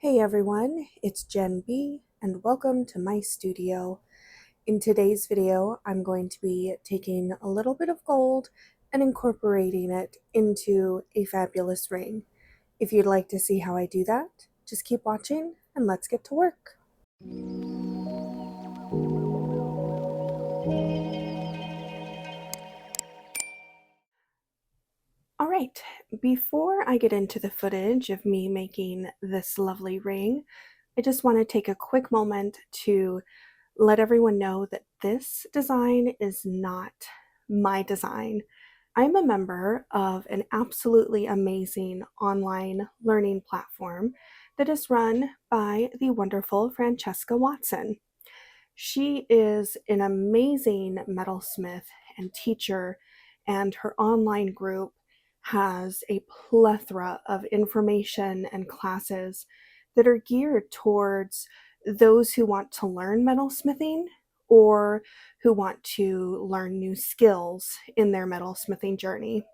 Hey everyone, it's Jen B, and welcome to my studio. In today's video, I'm going to be taking a little bit of gold and incorporating it into a fabulous ring. If you'd like to see how I do that, just keep watching and let's get to work. All right, before I get into the footage of me making this lovely ring, I just want to take a quick moment to let everyone know that this design is not my design. I'm a member of an absolutely amazing online learning platform that is run by the wonderful Francesca Watson. She is an amazing metalsmith and teacher, and her online group has a plethora of information and classes that are geared towards those who want to learn metalsmithing or who want to learn new skills in their metalsmithing journey.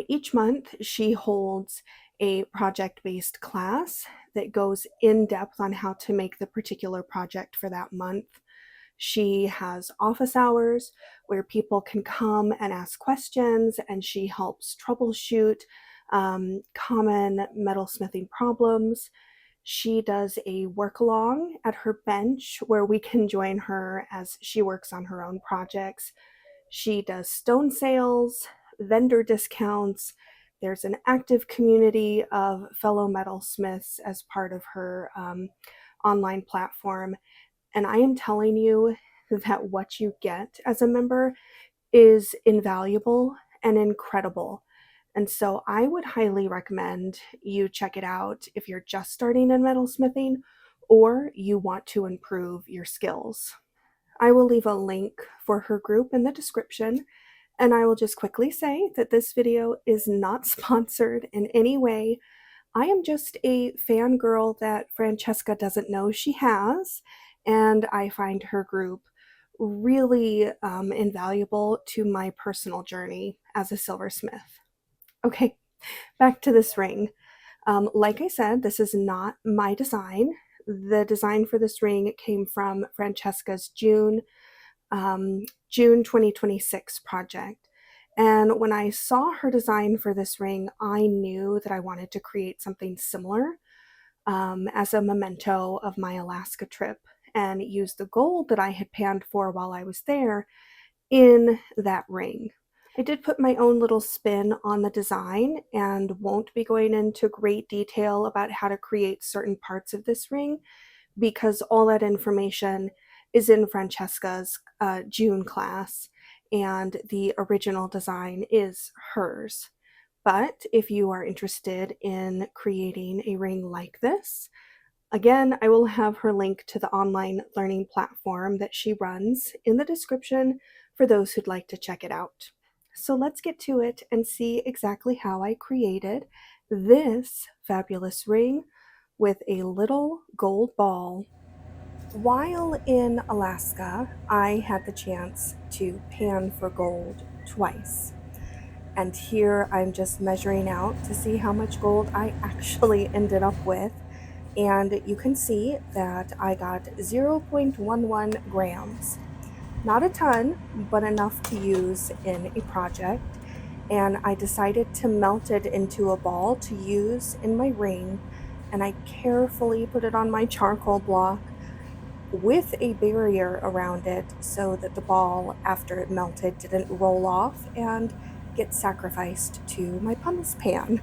Each month, she holds a project based class that goes in depth on how to make the particular project for that month. She has office hours where people can come and ask questions, and she helps troubleshoot common metalsmithing problems. She does a work along at her bench where we can join her as she works on her own projects. She does stone sales, vendor discounts. There's an active community of fellow metalsmiths as part of her online platform. And I am telling you that what you get as a member is invaluable and incredible. And so I would highly recommend you check it out if you're just starting in metalsmithing or you want to improve your skills. I will leave a link for her group in the description, and I will just quickly say that this video is not sponsored in any way. I am just a fangirl that Francesca doesn't know she has, and I find her group really invaluable to my personal journey as a silversmith. Okay, back to this ring. Like I said, this is not my design. The design for this ring came from Francesca's June 2026 project. And when I saw her design for this ring, I knew that I wanted to create something similar as a memento of my Alaska trip and use the gold that I had panned for while I was there in that ring. I did put my own little spin on the design and won't be going into great detail about how to create certain parts of this ring because all that information is in Francesca's June class, and the original design is hers. But if you are interested in creating a ring like this, again, I will have her link to the online learning platform that she runs in the description for those who'd like to check it out. So let's get to it and see exactly how I created this fabulous ring with a little gold ball. While in Alaska, I had the chance to pan for gold twice. And here I'm just measuring out to see how much gold I actually ended up with. And you can see that I got 0.11 grams. Not a ton, but enough to use in a project. And I decided to melt it into a ball to use in my ring. And I carefully put it on my charcoal block with a barrier around it so that the ball, after it melted, didn't roll off and get sacrificed to my pumice pan.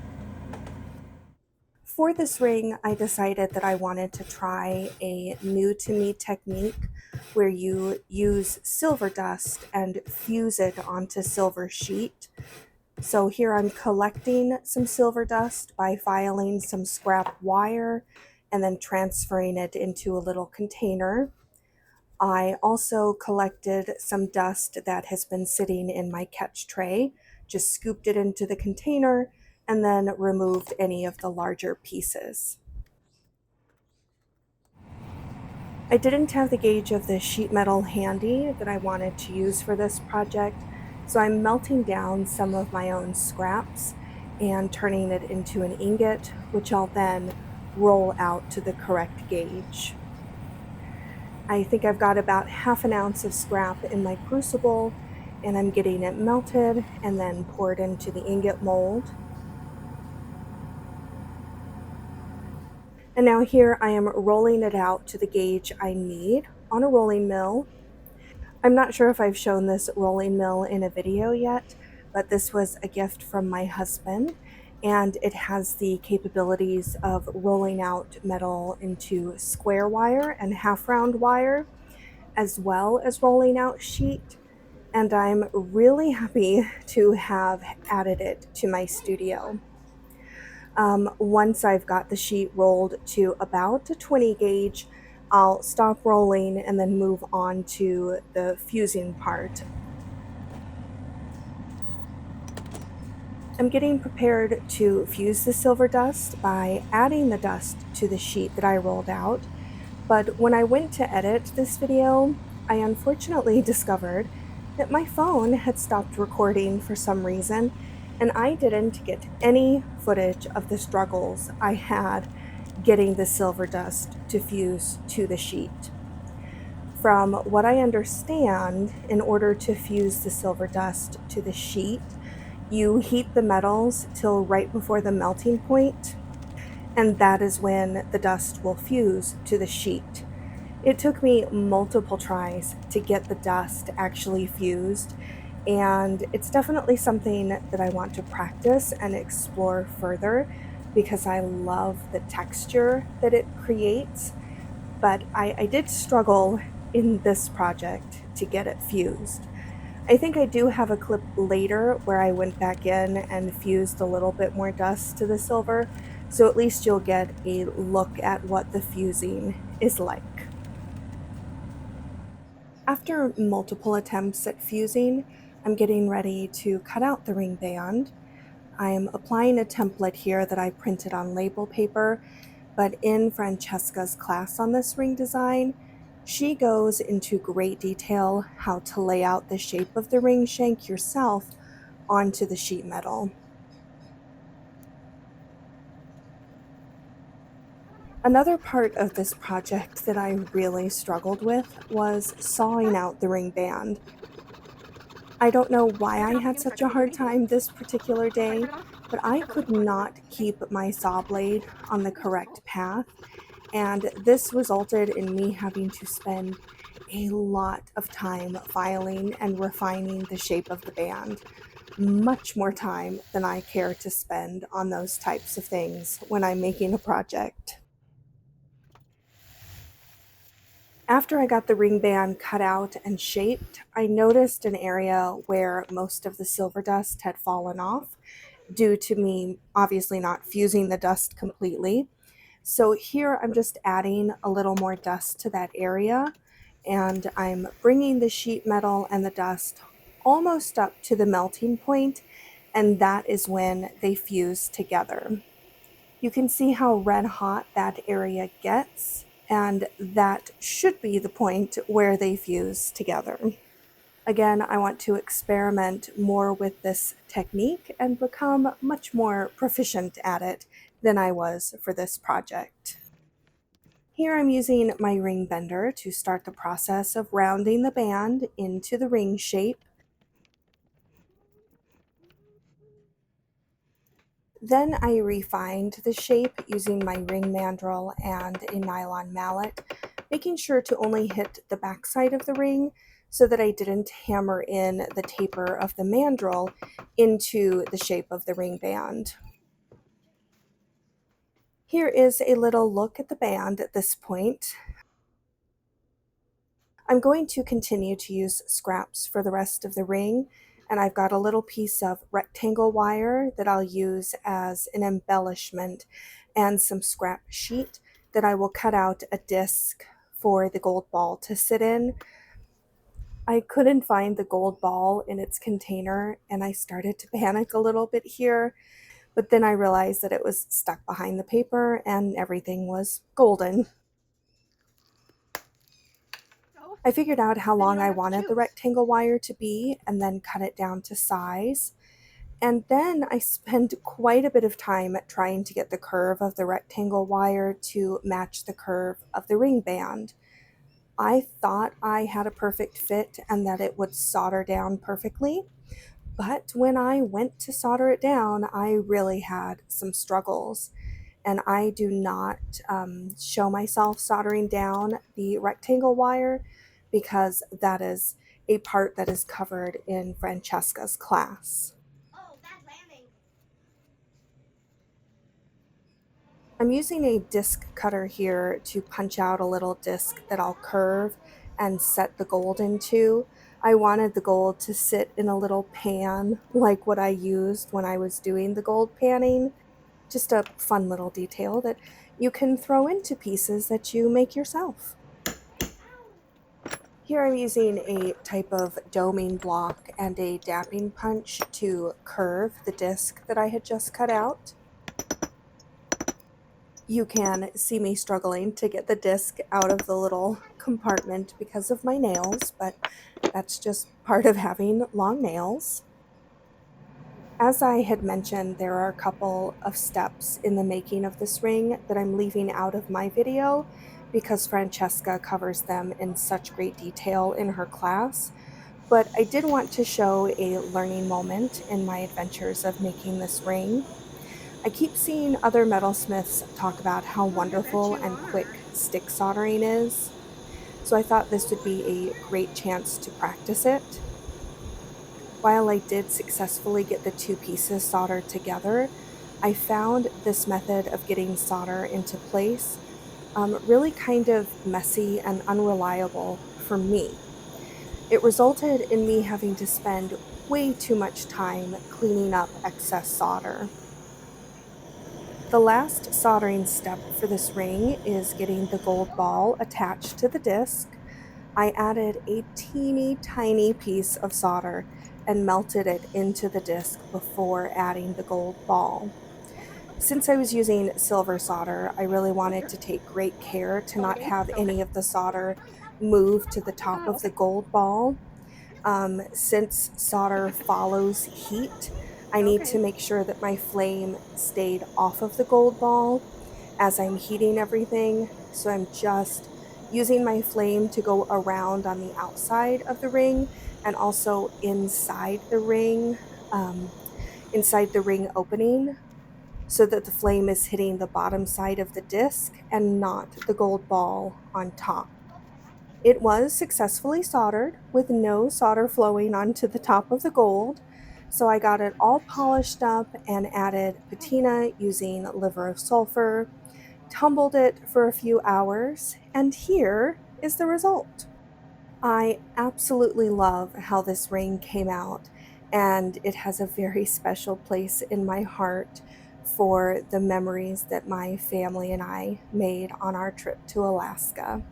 For this ring, I decided that I wanted to try a new to me technique where you use silver dust and fuse it onto silver sheet. So here I'm collecting some silver dust by filing some scrap wire and then transferring it into a little container. I also collected some dust that has been sitting in my catch tray, just scooped it into the container, and then removed any of the larger pieces. I didn't have the gauge of the sheet metal handy that I wanted to use for this project, so I'm melting down some of my own scraps and turning it into an ingot, which I'll then roll out to the correct gauge. I think I've got about half an ounce of scrap in my crucible, and I'm getting it melted and then poured into the ingot mold. And now here I am rolling it out to the gauge I need on a rolling mill. I'm not sure if I've shown this rolling mill in a video yet, but this was a gift from my husband, and it has the capabilities of rolling out metal into square wire and half round wire, as well as rolling out sheet. And I'm really happy to have added it to my studio. Once I've got the sheet rolled to about a 20 gauge, I'll stop rolling and then move on to the fusing part. I'm getting prepared to fuse the silver dust by adding the dust to the sheet that I rolled out. But when I went to edit this video, I unfortunately discovered that my phone had stopped recording for some reason, and I didn't get any footage of the struggles I had getting the silver dust to fuse to the sheet. From what I understand, in order to fuse the silver dust to the sheet, you heat the metals till right before the melting point, and that is when the dust will fuse to the sheet. It took me multiple tries to get the dust actually fused, and it's definitely something that I want to practice and explore further because I love the texture that it creates. But I did struggle in this project to get it fused. I think I do have a clip later where I went back in and fused a little bit more dust to the silver, so at least you'll get a look at what the fusing is like. After multiple attempts at fusing, I'm getting ready to cut out the ring band. I'm applying a template here that I printed on label paper, but in Francesca's class on this ring design, she goes into great detail how to lay out the shape of the ring shank yourself onto the sheet metal. Another part of this project that I really struggled with was sawing out the ring band. I don't know why I had such a hard time this particular day, but I could not keep my saw blade on the correct path, and this resulted in me having to spend a lot of time filing and refining the shape of the band. Much more time than I care to spend on those types of things when I'm making a project. After I got the ring band cut out and shaped, I noticed an area where most of the silver dust had fallen off due to me obviously not fusing the dust completely. So here I'm just adding a little more dust to that area, and I'm bringing the sheet metal and the dust almost up to the melting point, and that is when they fuse together. You can see how red hot that area gets, and that should be the point where they fuse together. Again, I want to experiment more with this technique and become much more proficient at it than I was for this project. Here I'm using my ring bender to start the process of rounding the band into the ring shape. Then I refined the shape using my ring mandrel and a nylon mallet, making sure to only hit the backside of the ring so that I didn't hammer in the taper of the mandrel into the shape of the ring band. Here is a little look at the band at this point. I'm going to continue to use scraps for the rest of the ring, and I've got a little piece of rectangle wire that I'll use as an embellishment and some scrap sheet that I will cut out a disc for the gold ball to sit in. I couldn't find the gold ball in its container, and I started to panic a little bit here, but then I realized that it was stuck behind the paper and everything was golden. I figured out how long I wanted the rectangle wire to be and then cut it down to size. And then I spent quite a bit of time trying to get the curve of the rectangle wire to match the curve of the ring band. I thought I had a perfect fit and that it would solder down perfectly, but when I went to solder it down, I really had some struggles. And I do not show myself soldering down the rectangle wire because that is a part that is covered in Francesca's class. Oh, bad landing. I'm using a disc cutter here to punch out a little disc that I'll curve and set the gold into. I wanted the gold to sit in a little pan like what I used when I was doing the gold panning. Just a fun little detail that you can throw into pieces that you make yourself. Here I'm using a type of doming block and a dapping punch to curve the disc that I had just cut out. You can see me struggling to get the disc out of the little compartment because of my nails, but that's just part of having long nails. As I had mentioned, there are a couple of steps in the making of this ring that I'm leaving out of my video because Francesca covers them in such great detail in her class. But I did want to show a learning moment in my adventures of making this ring. I keep seeing other metalsmiths talk about how Oh, you bet wonderful you and are. quick stick soldering is, so I thought this would be a great chance to practice it. While I did successfully get the two pieces soldered together, I found this method of getting solder into place really kind of messy and unreliable for me. It resulted in me having to spend way too much time cleaning up excess solder. The last soldering step for this ring is getting the gold ball attached to the disc. I added a teeny tiny piece of solder and melted it into the disc before adding the gold ball. Since I was using silver solder, I really wanted to take great care to not have any of the solder move to the top of the gold ball. Since solder follows heat, I need to make sure that my flame stayed off of the gold ball as I'm heating everything. So I'm just using my flame to go around on the outside of the ring and also um, inside the ring opening so that the flame is hitting the bottom side of the disc and not the gold ball on top. It was successfully soldered with no solder flowing onto the top of the gold. So I got it all polished up and added patina using liver of sulfur, tumbled it for a few hours, and here is the result. I absolutely love how this ring came out, and it has a very special place in my heart for the memories that my family and I made on our trip to Alaska.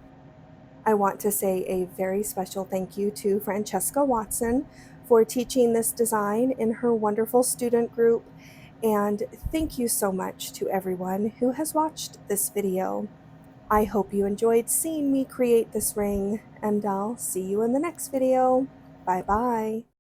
I want to say a very special thank you to Francesca Watson for teaching this design in her wonderful student group, and thank you so much to everyone who has watched this video. I hope you enjoyed seeing me create this ring, and I'll see you in the next video. Bye bye.